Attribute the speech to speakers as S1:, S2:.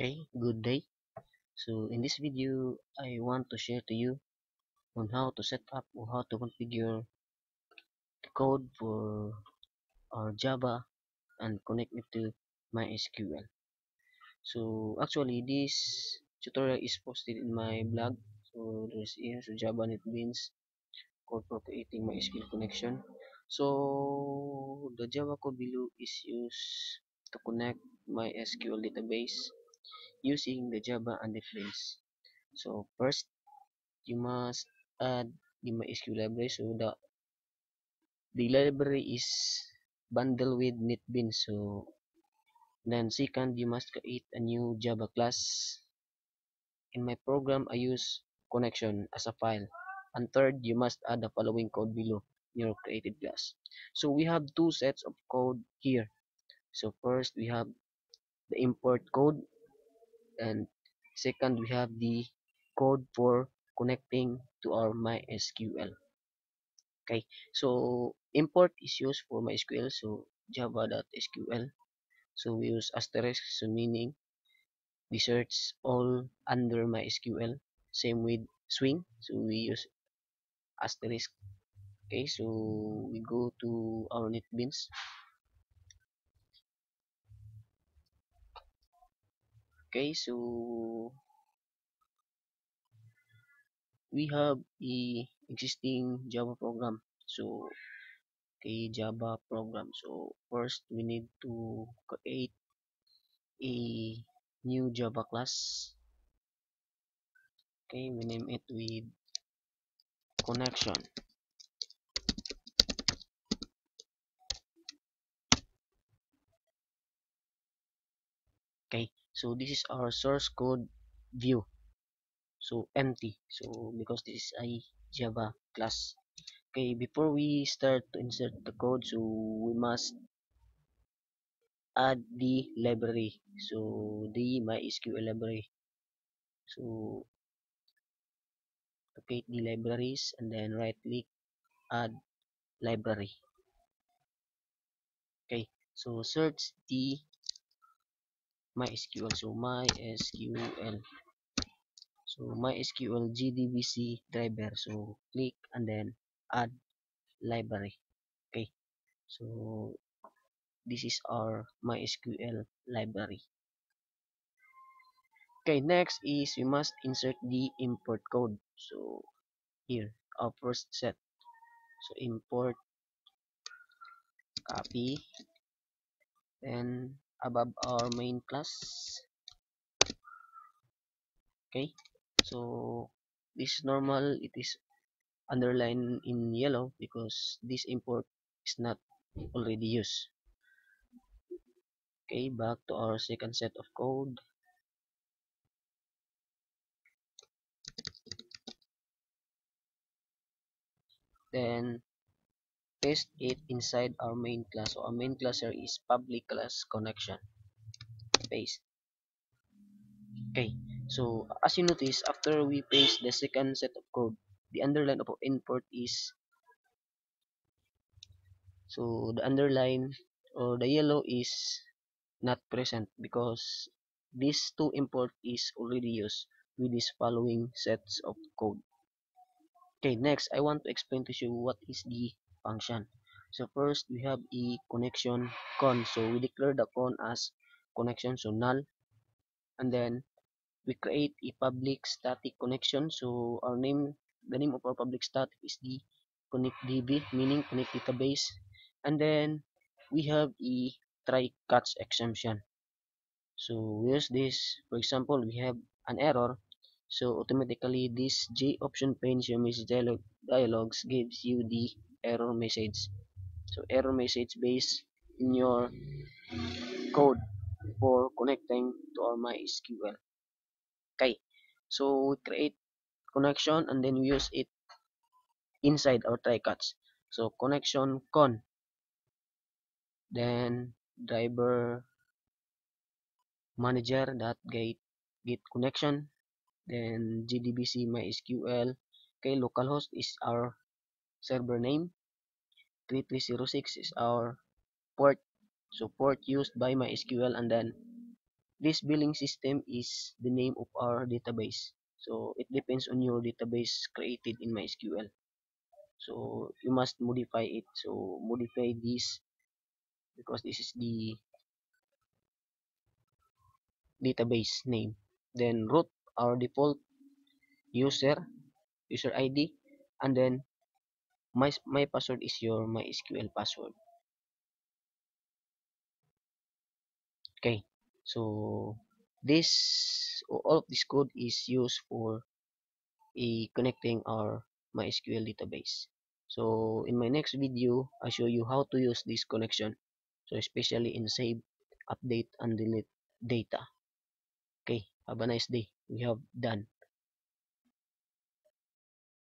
S1: Okay, good day. So in this video, I want to share to you on how to set up or how to configure the code for our Java and connect it to MySQL. So actually, this tutorial is posted in my blog. So there's here, so Java NetBeans code for creating MySQL connection. So the Java code below is used to connect MySQL database using the Java and NetBeans. So first, you must add the MySQL library. So the library is bundled with NetBeans. So then second, you must create a new Java class. In my program, I use connection as a file. And third, you must add the following code below your created class. So we have two sets of code here. So first, we have the import code, and second, we have the code for connecting to our MySQL. Okay, so import is used for MySQL, so java.sql. So we use asterisk, so meaning we search all under MySQL. Same with swing, so we use asterisk. Okay, so we go to our NetBeans. Okay, so we have the existing Java program. So okay, Java program. So first we need to create a new Java class. Okay, we name it with connection. Okay, so this is our source code view, so empty, so because this is a Java class. Okay, before we start to insert the code, so we must add the library, so the MySQL library. So locate the libraries and then right click, add library. Okay, so search the MySQL, so MySQL, so MySQL JDBC driver, so click and then add library. Okay, so this is our MySQL library. Okay, next is we must insert the import code. So here, our first set. So import, copy, then above our main class. Okay, so this is normal. It is underlined in yellow because this import is not already used. Okay, back to our second set of code. Then paste it inside our main class. So our main class here is public class connection. Paste. Okay, so as you notice, after we paste the second set of code, the underline of import is, so the underline or the yellow is not present because this two import is already used with these following sets of code. Okay, next I want to explain to you what is the function. So first we have a connection con. So we declare the con as connection, so null, and then we create a public static connection. So the name of our public static is the connect db, meaning connect database, and then we have a try catch exemption. So we use this, for example, we have an error, so automatically this J option pane your message dialogues gives you the error message. So error message based in your code for connecting to our MySQL. Okay, so we create connection and then we use it inside our try catch. So connection con, then driver manager that get connection, then JDBC MySQL. Okay, localhost is our server name, 3306 is our port, so port used by MySQL, and then this billing system is the name of our database. So it depends on your database created in MySQL. So you must modify it. So modify this because this is the database name. Then root our default user ID, and then my password is your MySQL password. Okay, so this all of this code is used for connecting our MySQL database. So in my next video, I show you how to use this connection. So especially in save, update, and delete data. Okay, have a nice day. We have done.